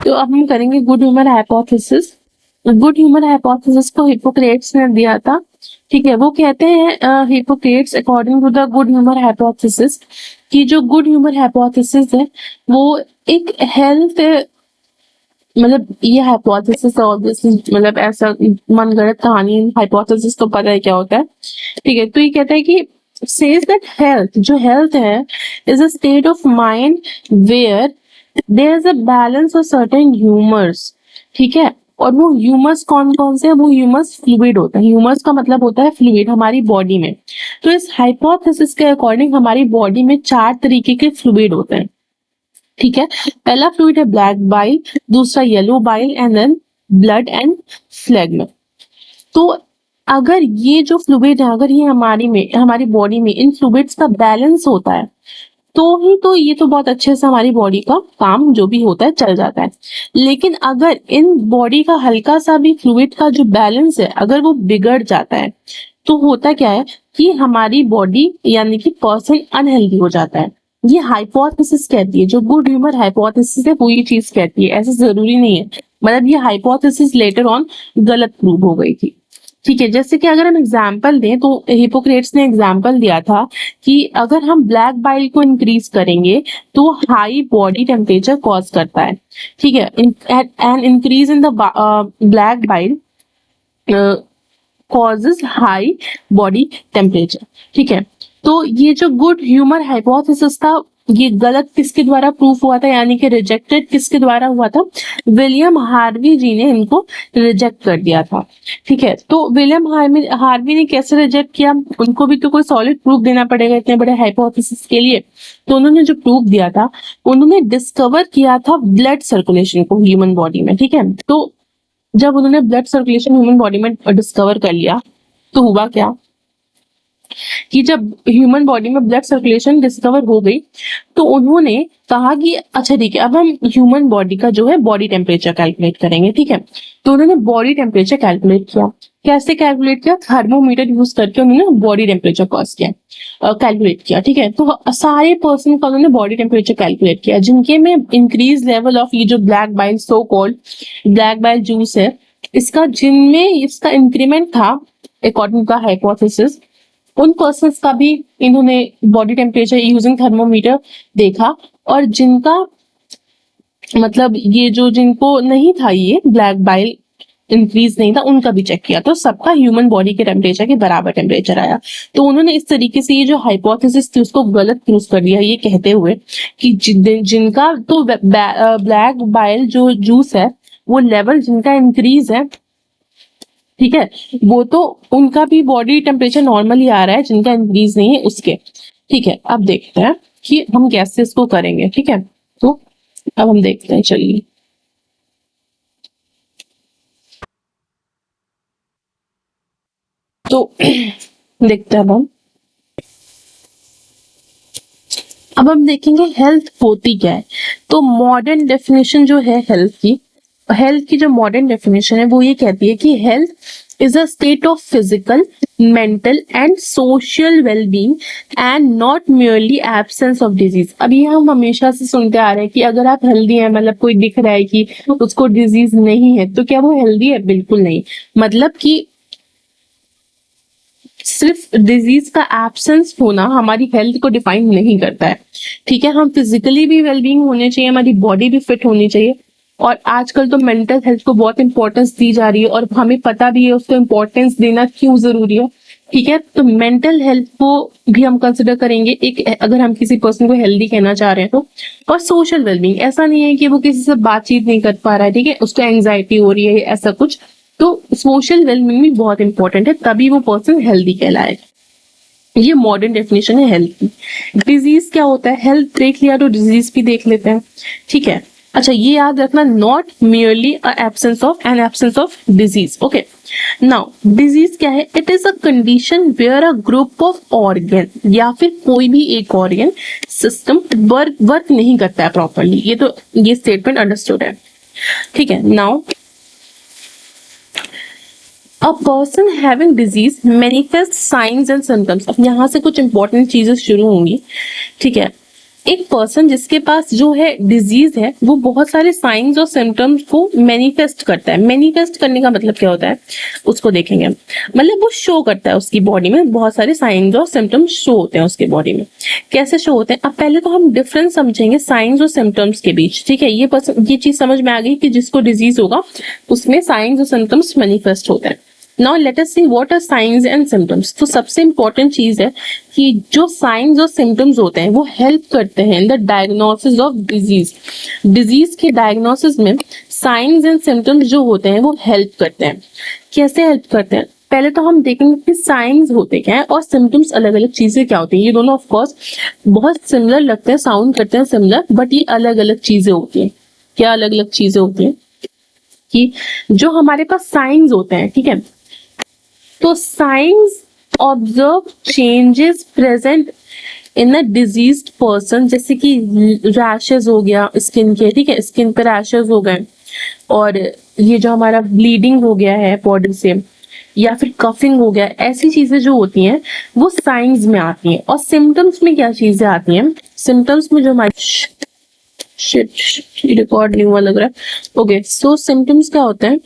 तो अब हम करेंगे good humour hypothesis. Good humour hypothesis को हिपोक्रेट्स ने दिया था। ठीक है, वो कहते हैं Hippocrates according to the good humour hypothesis कि जो गुड ह्यूमर हाइपोथेसिस है वो एक हेल्थ, मतलब ये हाइपोथेसिस ऑब्वियसली मतलब ऐसा मनगढ़ंत कहानी, हाइपोथेसिस तो पता है क्या होता है। ठीक है, तो ये कहता है कि सेज दैट हेल्थ, जो हेल्थ है, is a state of mind where there is a balance of certain humours. ठीक है, और वो ह्यूमर्स कौन कौन से हैं? वो ह्यूमर्स फ्लूइड होता है। ह्यूमर्स का मतलब होता है फ्लूइड हमारी बॉडी में। तो इस हाइपोथेसिस के अकॉर्डिंग हमारी बॉडी में 4 तरीके के फ्लूइड होते हैं। ठीक है, पहला फ्लूइड है ब्लैक बाइल, दूसरा yellow bile and then blood and phlegm. तो अगर ये जो फ्लूइड है, अगर ये हमारी बॉडी में इन फ्लूइड्स का बैलेंस होता है तो ही तो ये तो बहुत अच्छे से हमारी बॉडी का काम जो भी होता है चल जाता है। लेकिन अगर इन बॉडी का हल्का सा भी फ्लूइड का जो बैलेंस है अगर वो बिगड़ जाता है तो होता क्या है कि हमारी बॉडी यानी कि पर्सन अनहेल्दी हो जाता है। ये हाइपोथेसिस कहती है, जो गुड ह्यूमर हाइपोथेसिस है वो ये चीज कहती है। ऐसा जरूरी नहीं है, मतलब ये हाइपोथेसिस लेटर ऑन गलत प्रूव हो गई थी। ठीक है, जैसे कि अगर हम एग्जाम्पल दें तो हिपोक्रेट्स ने एग्जाम्पल दिया था कि अगर हम ब्लैक बाइल को इंक्रीज करेंगे तो हाई बॉडी टेम्परेचर कॉज करता है। ठीक है, an increase in the black bile causes high body temperature. ठीक है, तो ये जो गुड ह्यूमर हाइपोथेसिस था ये गलत किसके द्वारा प्रूफ हुआ था, यानी कि रिजेक्टेड किसके द्वारा हुआ था? विलियम हार्वी जी ने इनको रिजेक्ट कर दिया था। ठीक है, तो विलियम हार्वी ने कैसे रिजेक्ट किया? उनको भी तो कोई सॉलिड प्रूफ देना पड़ेगा इतने बड़े हाइपोथेसिस के लिए। तो उन्होंने जो प्रूफ दिया था, उन्होंने डिस्कवर किया था ब्लड सर्कुलेशन को ह्यूमन बॉडी में। ठीक है, तो जब उन्होंने ब्लड सर्कुलेशन ह्यूमन बॉडी में डिस्कवर कर लिया तो हुआ क्या कि जब ह्यूमन बॉडी में ब्लड सर्कुलेशन डिस्कवर हो गई तो उन्होंने कहा कि अच्छा ठीक है, अब हम ह्यूमन बॉडी का जो है बॉडी टेम्परेचर कैलकुलेट करेंगे। ठीक है, तो उन्होंने बॉडी टेम्परेचर कैलकुलेट किया। कैसे कैलकुलेट किया? थर्मोमीटर यूज करके उन्होंने बॉडी टेम्परेचर कॉज किया, कैलकुलेट किया। ठीक है, तो सारे पर्सन का उन्होंने बॉडी टेम्परेचर कैलकुलेट किया जिनके में इंक्रीज लेवल ऑफ ये जो black bile so called black bile juice है इसका, जिनमें इसका इंक्रीमेंट था अकॉर्डिंग टू हाइपोथेसिस, उन पर्सन्स का भी इन्होंने बॉडी टेम्परेचर यूजिंग थर्मोमीटर देखा। और जिनका मतलब ये जो जिनको नहीं था ये ब्लैक बाइल इंक्रीज नहीं था उनका भी चेक किया तो सबका ह्यूमन बॉडी के टेम्परेचर के बराबर टेम्परेचर आया। तो उन्होंने इस तरीके से ये जो हाइपोथेसिस थी उसको गलत प्रूव कर दिया, ये कहते हुए कि जिनका तो ब्लैक बाइल जो जूस है वो लेवल जिनका इंक्रीज है, ठीक है, वो तो उनका भी बॉडी टेम्परेचर नॉर्मली आ रहा है, जिनका इंक्रीज नहीं है उसके। ठीक है, अब देखते हैं कि हम कैसे इसको करेंगे। ठीक है, तो अब हम देखते हैं, चलिए। तो देखते हैं अब हम देखेंगे हेल्थ होती क्या है। तो मॉडर्न डेफिनेशन जो है हेल्थ की जो मॉडर्न डेफिनेशन है वो ये कहती है कि health is a state of physical, mental and social wellbeing and not merely absence of disease. अब ये हम हमेशा से सुनते आ रहे हैं कि अगर आप हेल्दी हैं, मतलब कोई दिख रहा है कि उसको डिजीज नहीं है तो क्या वो हेल्दी है? बिल्कुल नहीं। मतलब कि सिर्फ डिजीज का एब्सेंस होना हमारी हेल्थ को डिफाइन नहीं करता है। ठीक है, हम फिजिकली भी वेलबींग होने चाहिए, हमारी बॉडी भी फिट होनी चाहिए। और आजकल तो मेंटल हेल्थ को बहुत इंपॉर्टेंस दी जा रही है और हमें पता भी है उसको इंपॉर्टेंस देना क्यों जरूरी है। ठीक है, तो मेंटल हेल्थ को भी हम कंसिडर करेंगे एक, अगर हम किसी पर्सन को हेल्दी कहना चाह रहे हैं तो। और सोशल वेलबींग, ऐसा नहीं है कि वो किसी से बातचीत नहीं कर पा रहा है, ठीक है, उसको एंग्जाइटी हो रही है, ऐसा कुछ। तो सोशल वेलबींग भी बहुत इंपॉर्टेंट है, तभी वो पर्सन हेल्दी कहलाएगा। ये मॉडर्न डेफिनेशन है हेल्थ की। डिजीज क्या होता है? हेल्थ देख लिया तो डिजीज भी देख लेते हैं। ठीक है, अच्छा ये याद रखना, not merely an absence of disease. Okay, now disease क्या है? It is a condition where a group of organ या फिर कोई भी एक ऑर्गन सिस्टम वर्क नहीं करता है प्रॉपरली। ये स्टेटमेंट अंडरस्टूड है। ठीक है, now a person having disease manifest science and symptoms. अब यहाँ से कुछ इंपॉर्टेंट चीजें शुरू होंगी। ठीक है, एक पर्सन जिसके पास जो है डिजीज है वो बहुत सारे साइंस और सिम्टम्स को मैनिफेस्ट करता है। मैनिफेस्ट करने का मतलब क्या होता है उसको देखेंगे, मतलब वो शो करता है, उसकी बॉडी में बहुत सारे साइंस और सिम्टम्स शो होते हैं उसके बॉडी में। कैसे शो होते हैं, अब पहले तो हम डिफरेंस समझेंगे साइंस और सिम्टम्स के बीच, ठीक है। ये चीज समझ में आ गई कि जिसको डिजीज होगा उसमें साइंस और सिम्टम्स मैनिफेस्ट होते हैं। Now let us see what are signs and symptoms. तो सबसे इंपॉर्टेंट चीज है कि जो साइंस और सिम्टम्स होते हैं वो हेल्प करते हैं in the diagnosis of disease. Disease के डायग्नोसिस में साइंस एंड सिम्टम्स जो होते हैं वो हेल्प करते हैं। कैसे हेल्प करते हैं, पहले तो हम देखेंगे कि साइंस होते क्या है और सिम्टम्स अलग अलग चीजें क्या होती हैं। ये दोनों ऑफ कोर्स बहुत सिमिलर लगते हैं, साउंड करते हैं सिमिलर, बट ये अलग अलग चीजें होती हैं। क्या अलग अलग चीजें होती हैं कि जो हमारे पास साइंस होते हैं, ठीक है, तो science observe changes present in a diseased person, जैसे कि रैशेस हो गया स्किन के, ठीक है, स्किन पे रैशेस हो गए, और ये जो हमारा ब्लीडिंग हो गया है बॉडी से, या फिर कफिंग हो गया, ऐसी चीजें जो होती हैं वो साइंस में आती हैं। और सिम्टम्स में क्या चीजें आती हैं, सिम्टम्स में जो हमारे शिट रिकॉर्ड नहीं हुआ लग रहा है। ओके, सो सिम्टम्स क्या होते हैं,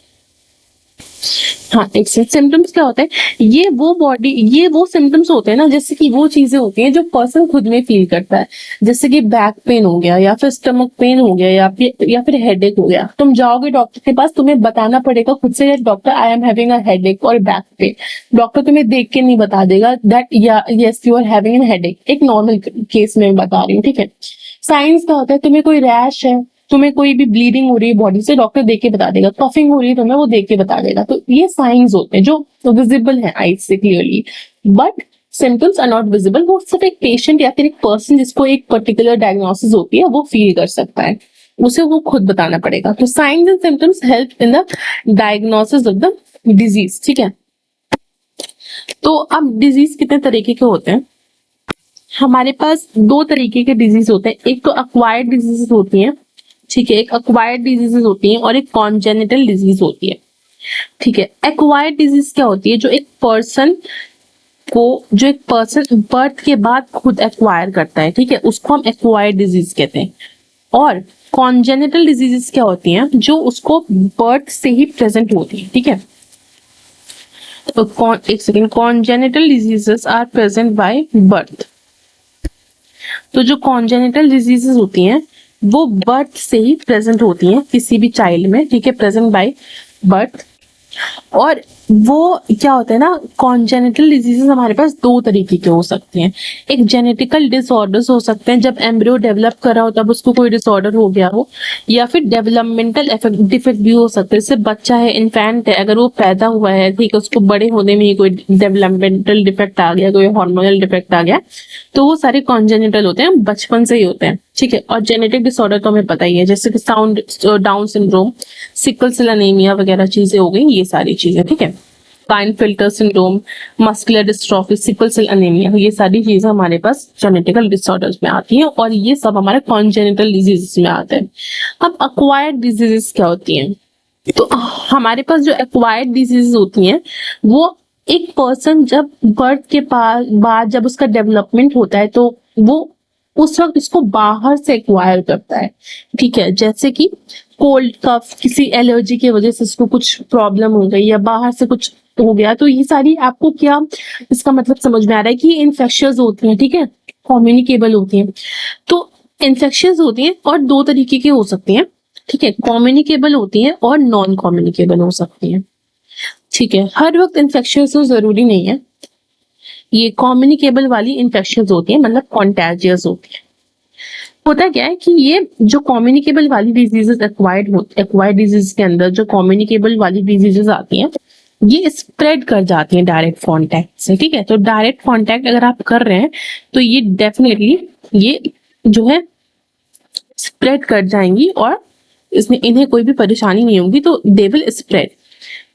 हाँ एक सेकंड, सिम्टम्स क्या होते हैं, ये वो सिम्टम्स होते हैं ना, जैसे कि वो चीजें होती हैं जो पर्सन खुद में फील करता है। जैसे कि बैक पेन हो गया, या फिर स्टमक पेन हो गया, या फिर हेडेक हो गया। तुम जाओगे डॉक्टर के पास, तुम्हें बताना पड़ेगा खुद से, doctor I am having a headache और बैक पेन। डॉक्टर तुम्हें देख के नहीं बता देगा that yes you are having an headache. एक नॉर्मल केस में बता रही हूँ, ठीक है। साइंस क्या होता है, तुम्हें कोई रैश है, तुम्हें कोई भी ब्लीडिंग हो रही है बॉडी से, डॉक्टर देख के बता देगा। कफिंग हो रही है तुम्हें, वो देख के बता देगा। तो ये साइंस होते हैं जो विजिबल है आईज से clearly, but symptoms are not visible. वो सिर्फ एक पेशेंट या फिर एक पर्सन जिसको एक पर्टिकुलर डायग्नोसिस होती है वो फील कर सकता है, उसे वो खुद बताना पड़ेगा। तो science and symptoms help in the diagnosis of the disease, ठीक है। तो अब डिजीज कितने तरीके के होते हैं, हमारे पास दो तरीके के डिजीज होते हैं। एक तो अक्वायर्ड डिजीज होती है, ठीक है, एक अक्वायर्ड डिजीजेस होती हैं और एक कॉन्जेनिटल डिजीज होती है, ठीक है। एक्वायर्ड डिजीज क्या होती है, जो एक पर्सन बर्थ के बाद खुद एक्वायर करता है, ठीक है, उसको हम एक्वायर्ड डिजीज कहते हैं। और कॉन्जेनिटल डिजीजेस क्या होती हैं, जो उसको बर्थ से ही प्रेजेंट होती है, ठीक है। तो एक second, congenital diseases are present by birth. तो जो कॉन्जेनिटल डिजीजेस होती हैं वो बर्थ से ही प्रेजेंट होती हैं किसी भी चाइल्ड में, ठीक है, प्रेजेंट बाय बर्थ। और वो क्या होता है ना, कॉन्जेनिटल डिजीजेस हमारे पास दो तरीके के हो सकते हैं। एक जेनेटिकल डिसऑर्डर्स हो सकते हैं, जब एम्ब्रियो डेवलप कर रहा हो तब उसको कोई डिसऑर्डर हो गया हो, या फिर डेवलपमेंटल डिफेक्ट भी हो सकते हैं। जैसे बच्चा है, इन्फेंट है, अगर वो पैदा हुआ है, ठीक है, उसको बड़े होने में ही कोई डेवलपमेंटल डिफेक्ट आ गया, कोई हार्मोनल डिफेक्ट आ गया, तो वो सारे कॉन्जेनिटल होते हैं, बचपन से ही होते हैं, ठीक है। और जेनेटिक डिसऑर्डर तो हमें पता ही है, जैसे कि Down syndrome, sickle cell anaemia वगैरह चीजें हो गई, ये सारी चीजें, ठीक है। Klinefelter syndrome, muscular dystrophy, sickle cell anaemia, ये सारी चीजें हमारे पास जेनेटिकल डिसऑर्डर्स में आती हैं, और ये सब हमारे कॉन्जेनिटल डिजीजेस में आते हैं। अब अक्वायर्ड डिजीजेस क्या होती हैं, तो हमारे पास जो एक्वायर्ड डिजीज होती हैं वो एक पर्सन जब बर्थ के बाद जब उसका डेवलपमेंट होता है तो वो उस वक्त इसको बाहर से एक्वायर करता है, ठीक है। जैसे कि कोल्ड कफ, किसी एलर्जी की वजह से उसको कुछ प्रॉब्लम हो गई या बाहर से कुछ हो गया, तो ये सारी आपको क्या इसका मतलब समझ में आ रहा है कि इन्फेक्शियस होती हैं, ठीक है, कम्युनिकेबल होती हैं। तो इन्फेक्शियस होती हैं और दो तरीके की हो सकती हैं, ठीक है, कम्युनिकेबल होती हैं और नॉन कम्युनिकेबल हो सकती हैं, ठीक है। हर वक्त इन्फेक्शियस तो जरूरी नहीं है, ये कम्युनिकेबल वाली इन्फेक्शियस होती है, मतलब कॉन्टेजियस होती है। होता क्या है कि ये जो कम्युनिकेबल वाली डिजीजेस एक्वायर्ड डिजीज के अंदर जो कम्युनिकेबल वाली डिजीजेस आती हैं ये स्प्रेड कर जाती हैं डायरेक्ट कांटेक्ट से, ठीक है। तो डायरेक्ट कांटेक्ट अगर आप कर रहे हैं तो ये डेफिनेटली ये जो है स्प्रेड कर जाएंगी और इसमें इन्हें कोई भी परेशानी नहीं होगी, तो दे विल स्प्रेड,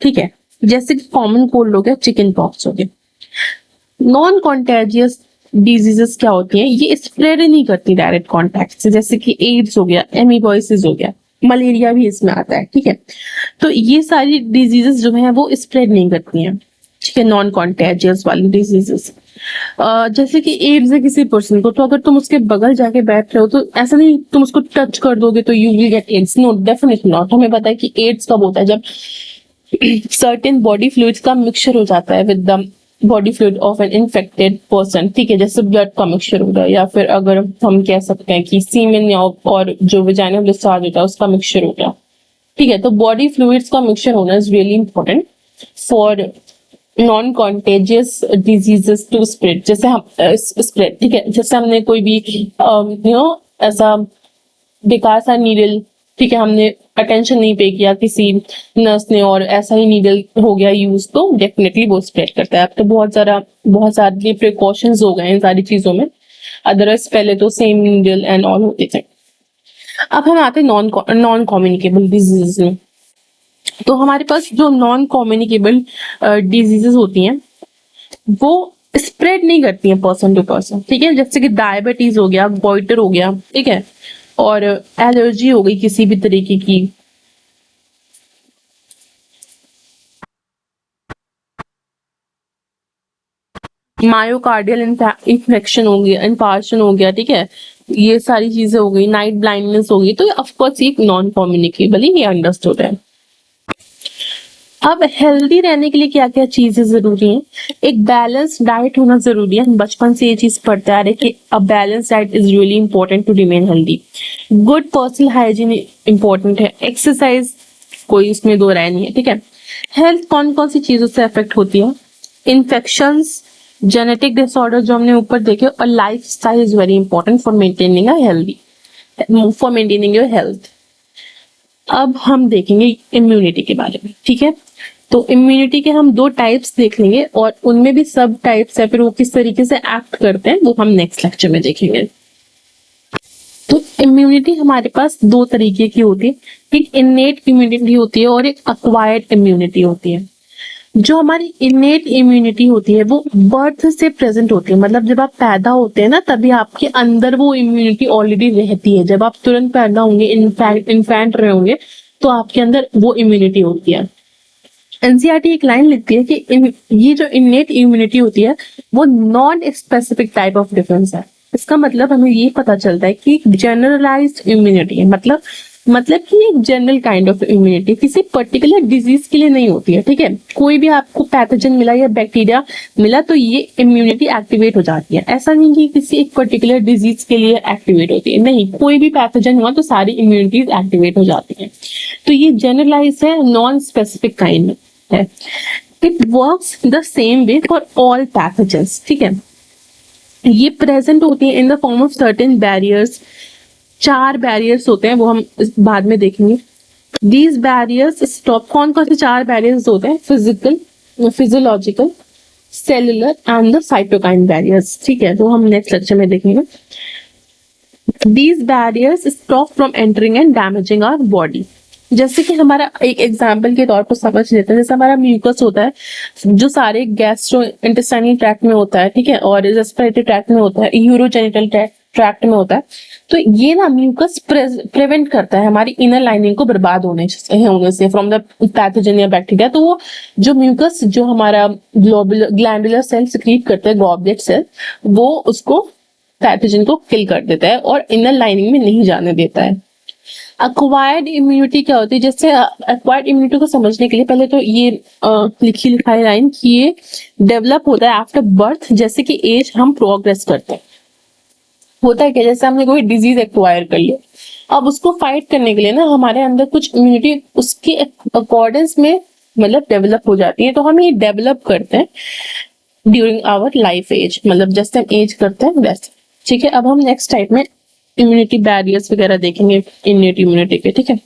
ठीक है। जैसे कि कॉमन कोल्ड हो गया, चिकन पॉक्स हो गया। नॉन कॉन्टेजियस डिजीजेस क्या होती हैं, ये स्प्रेड नहीं करती डायरेक्ट कांटेक्ट से, जैसे कि एड्स हो गया, एमीबॉयसिस हो गया, मलेरिया भी इसमें आता है, ठीक है। तो ये सारी डिजीजेस जो है वो स्प्रेड नहीं करती हैं, ठीक है, नॉन कॉन्टेजियस वाली डिजीजेस। जैसे कि एड्स है किसी पर्सन को, तो अगर तुम उसके बगल जाके बैठ रहे हो तो ऐसा नहीं तुम उसको टच कर दोगे तो you will get AIDS, no definitely not. हमें पता है कि एड्स कब होता है, जब सर्टेन बॉडी फ्लूइड्स का मिक्सचर हो जाता है with the body fluid of an infected person, ठीक है, जैसे ब्लड का मिक्सचर होगा, या फिर अगर हम कह सकते हैं कि सीमेन और जो वेजाइनल डिस्चार्ज होता है उसका मिक्सचर हो गया, ठीक है। तो बॉडी फ्लूइड्स का मिक्सचर होना is really important for non contagious diseases to spread, जैसे हम स्प्रेड, ठीक है, जैसे हमने कोई भी ऐसा बेकार सा नीडल, ठीक है, हमने अटेंशन नहीं पे किया किसी नर्स ने और ऐसा ही नीडल हो गया यूज, तो डेफिनेटली वो स्प्रेड करता है। अब तो बहुत सारे प्रिकॉशंस हो गए इन सारी चीजों में, अदरवाइज पहले तो सेम नीडल एंड ऑल होते थे। अब हम आते हैं नॉन कम्युनिकेबल डिजीजेस में। तो हमारे पास जो नॉन कम्युनिकेबल डिजीजेस होती हैं वो स्प्रेड नहीं करती हैं पर्सन टू पर्सन, ठीक है, जैसे कि डायबिटीज हो गया, गोइटर हो गया, ठीक है, और एलर्जी हो गई किसी भी तरीके की, मायोकार्डियल इन्फेक्शन हो गया, इन्फार्क्शन हो गया, ठीक है, ये सारी चीजें हो गई, नाइट ब्लाइंडनेस हो गई, तो ऑफकोर्स ये नॉन कम्युनिकेबल ही, ये अंडरस्टूड है। अब हेल्दी रहने के लिए क्या क्या चीजें जरूरी हैं? एक बैलेंस डाइट होना जरूरी है, बचपन से ये चीज पढ़ते आ रहे कि a balance diet is really important to remain healthy. Good personal hygiene important है, एक्सरसाइज कोई इसमें दो राय नहीं है, ठीक है। हेल्थ कौन कौन सी चीजों से अफेक्ट होती है? इन्फेक्शंस, जेनेटिक डिसऑर्डर जो हमने ऊपर देखे, और life style is very important for maintaining your health. अब हम देखेंगे इम्यूनिटी के बारे में, ठीक है। तो इम्यूनिटी के हम दो टाइप्स देख लेंगे और उनमें भी सब टाइप्स है, फिर वो किस तरीके से एक्ट करते हैं वो हम नेक्स्ट लेक्चर में देखेंगे। तो इम्यूनिटी हमारे पास दो तरीके की होती है, एक इन्नेट इम्यूनिटी होती है और एक अक्वायर्ड इम्यूनिटी होती है। जो हमारी इन्नेट इम्यूनिटी होती है वो बर्थ से प्रेजेंट होती है, मतलब जब आप पैदा होते हैं ना तभी आपके अंदर वो इम्यूनिटी ऑलरेडी रहती है। जब आप तुरंत पैदा होंगे, इन्फैंट रहे होंगे, तो आपके अंदर वो इम्यूनिटी होती है। एनसीईआरटी एक लाइन लिखती है कि ये जो इन्नेट इम्यूनिटी होती है वो non specific type of defence है। इसका मतलब हमें ये पता चलता है कि जनरलाइज्ड इम्यूनिटी है, मतलब कि एक जनरल काइंड ऑफ इम्यूनिटी किसी पर्टिकुलर डिजीज के लिए नहीं होती है, ठीक है। कोई भी आपको पैथोजन मिला या बैक्टीरिया मिला तो ये इम्यूनिटी एक्टिवेट हो जाती है, ऐसा नहीं कि किसी एक पर्टिकुलर डिजीज के लिए एक्टिवेट होती है, नहीं, कोई भी पैथोजन हुआ तो सारी इम्यूनिटीज एक्टिवेट हो जाती है। तो ये जनरलाइज है, नॉन स्पेसिफिक काइंड है। It works the same way for all pathogens, ठीक है। ये प्रेजेंट होती है in the form of certain barriers. 4 barriers होते हैं, वो हम बाद में देखेंगे। दीज बैरियर्स स्टॉप, कौन कौन से 4 बैरियर्स होते हैं? Physical, physiological, cellular and the cytokine barriers, ठीक है, तो हम नेक्स्ट लेक्चर में देखेंगे। These barriers stop from entering and damaging our body. जैसे कि हमारा एक एग्जाम्पल के तौर पर समझ लेते हैं, जैसे हमारा म्यूकस होता है जो सारे गैस्ट्रो इंटेस्टाइनल ट्रैक्ट में होता है, ठीक है, और रेस्पिरेटरी ट्रैक्ट में होता है, यूरोजेनिटल ट्रैक्ट में होता है। तो ये ना म्यूकस प्रिवेंट करता है हमारी इनर लाइनिंग को बर्बाद होने से फ्रॉम द पैथोजन या बैक्टीरिया। तो वो जो म्यूकस जो हमारा ग्लैंडुलर सेल सिक्रीट करता है, गॉबलेट सेल, वो उसको पैथोजन को किल कर देता है और इनर लाइनिंग में नहीं जाने देता है। अक्वायर्ड इम्यूनिटी क्या होती है? जैसे अक्वायर्ड इम्यूनिटी को समझने के लिए पहले तो ये लिखी लिखाई लाइन कि ये डेवलप होता है आफ्टर बर्थ, जैसे कि एज हम प्रोग्रेस करते हैं। होता है क्या, जैसे हमने कोई डिजीज एक्वायर कर लिया, अब उसको फाइट करने के लिए ना हमारे अंदर कुछ इम्यूनिटी उसके अकॉर्डेंस में मतलब डेवलप हो जाती है, तो हम ये डेवलप करते हैं ड्यूरिंग आवर लाइफ एज, मतलब जैसे हम एज करते हैं वैसे, ठीक है। अब हम नेक्स्ट टाइप में इम्यूनिटी बैरियर्स वगैरह देखेंगे इन्नेट इम्यूनिटी के, ठीक है।